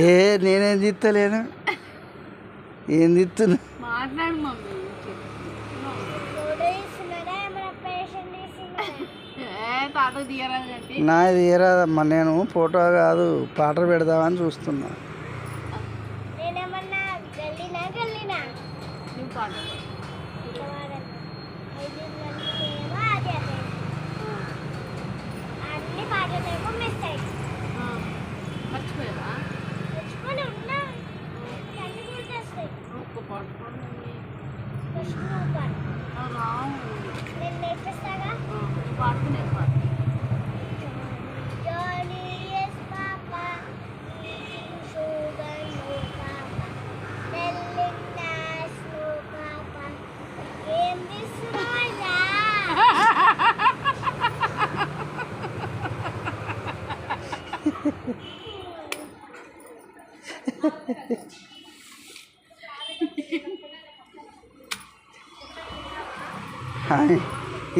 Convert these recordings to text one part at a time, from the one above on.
ఏ నేనేం తీస్తలేను, ఏం తీస్తున్నా? మాట్లాడు మమ్మీ. తాత తీయరాదంటే నా తీయరాదమ్మా, నేను ఫోటో కాదు పాట పెడదామని చూస్తున్నా. నువ్వు పాట మర్చిపోయారా? ఒక్క పాట పాడుకునే పాట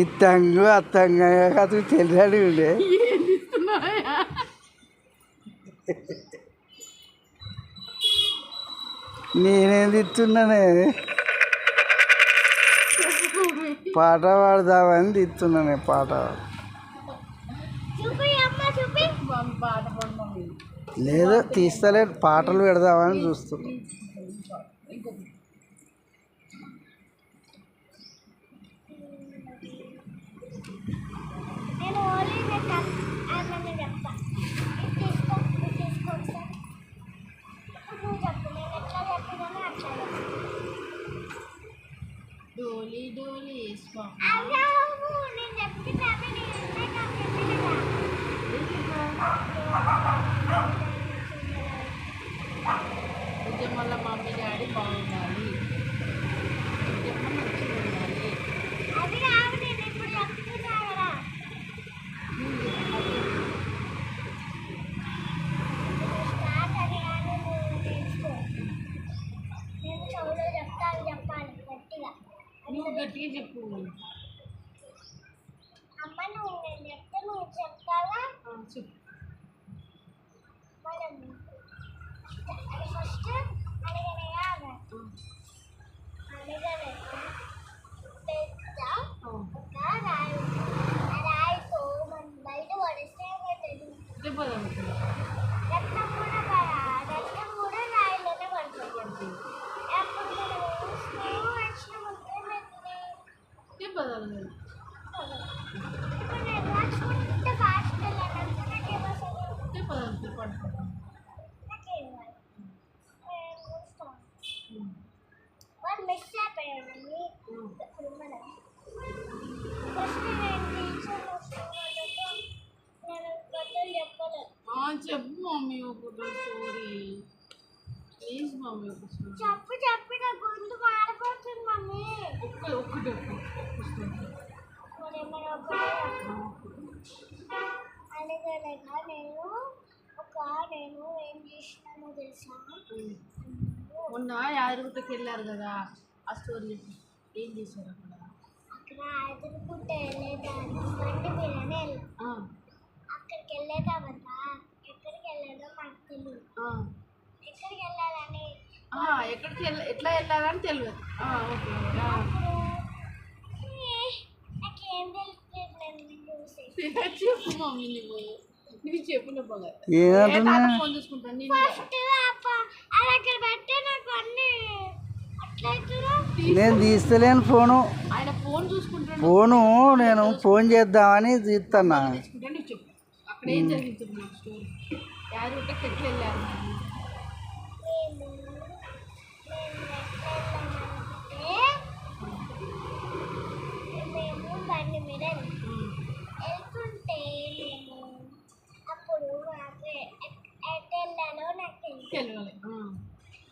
ఇత్తంగు అత్తంగా అది తెలిసాడు ఉండే. నేనేం తిత్తున్నానే, పాట పాడదామని తిత్తున్నానే. పాట లేదు తీస్తలేదు, పాటలు పెడదామని చూస్తున్నా. డోలీ డోలీ మళ్ళీ మమ్మీ డాడీ బాగుండాలి, మంచిగా ఉండాలి. నువ్వు గట్టిగా చెప్పు. చెప్పు. చెప్పు మమ్మీ ఒక స్టోరీ ప్లీజ్ మమ్మీ. ఒక స్టోరీ చెప్పు నా గొంతు మారిపోతుంది మమ్మీ. ఒక్కటి నేను ఏం చేసినానో తెలుసా? మొన్న యాదగిరిగుట్టకి వెళ్ళారు కదా, ఆ స్టోరీ ఏం చేశారు అక్కడ? యాదగిరిగుట్ట వెళ్ళేదాన్ని బండి మీదనే వెళ్ళాం. అక్కడికి వెళ్ళేదామంతా ఎక్కడికి వెళ్ళాలో మాకు తెలియదు. ఎక్కడికి వెళ్ళాలని ఎట్లా వెళ్ళాలని తెలియదు. నాకేం తెలుసు చెప్పు మమ్మీ. నువ్వు చెప్పిన ఫోన్ చూసుకుంటాను. నేను తీస్తలేను ఫోను. ఆయన ఫోన్ చూసుకుంటాను. ఫోను నేను ఫోన్ చేద్దామని తీస్తున్నా. చెప్పు అక్కడ ఏం జరుగుతుంది నాకు స్టోరీ. యాదగిరిగుట్టకి ఎట్లా వెళ్ళారు? మేము బండి మీద వెళ్తుంటే అప్పుడు నాకు ఎటు వెళ్ళాలో నాకు తెలియాలి.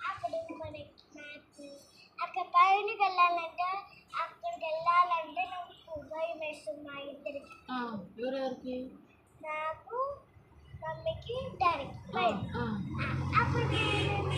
అప్పుడు మనకి నాకు అక్కడ పైనకి వెళ్ళాలంటే నాకు భయం వేస్తుంది. మా ఇద్దరికి, ఎవరెవరికి? నాకు, మమ్మీకి, డాడీకి భయం. అప్పుడు నేను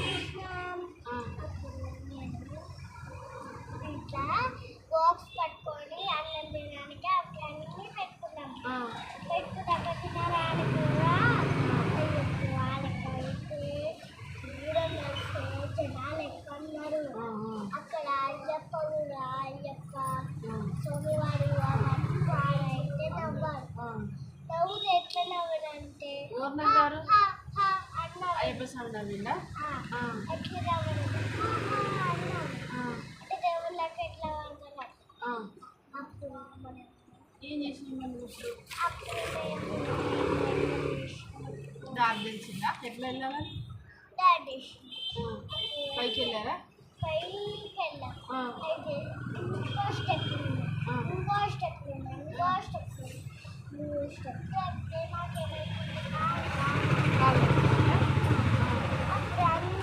ఎట్లా వెళ్ళాలి? డాడీ పైకి వెళ్ళారా? పైకి వెళ్ళాం. అయితే ఇంకో స్టెప్ ఇంకో స్టెప్ ఇంకో స్టెప్ మూడు స్టెప్ అయితే నాకేమైంది కాదు. అప్పుడు అందరూ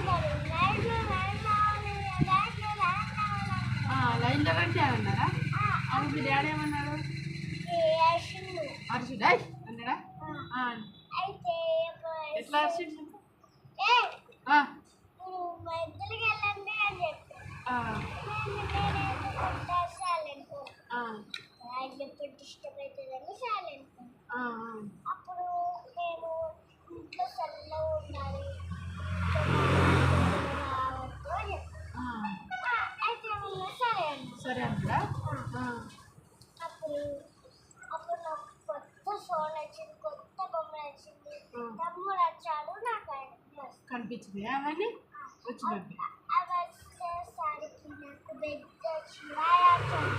లైన్లో రండి అన్నారా? అప్పుడు మీ డాడీ ఏమన్నారు? చేసిండు. అరిచిండు అన్నాడా? అయితే ఎట్లా అరిచిండు? నువ్వు మధ్యలోకి వెళ్ళండి అని చెప్పాను. సైలెంట్ ఎప్పుడు డిస్టర్బ్ అవుతుందని సైలెంట్. అప్పుడు మేము ఇంట్లో చల్లగా ఉండాలి రావద్దు అని చెప్పాను. అయితే సరే అండి. సరే అన్నాడా? అప్పుడు అప్పుడు నాకు కొత్త ఫోన్ వచ్చింది, కొత్త బొమ్మ వచ్చింది, తమ్ముడు వచ్చాడు, నాకు కనిపించింది అవన్నీ వచ్చినట్టు. అవి వచ్చేసరికి నాకు పెద్ద చిరాయి వచ్చింది.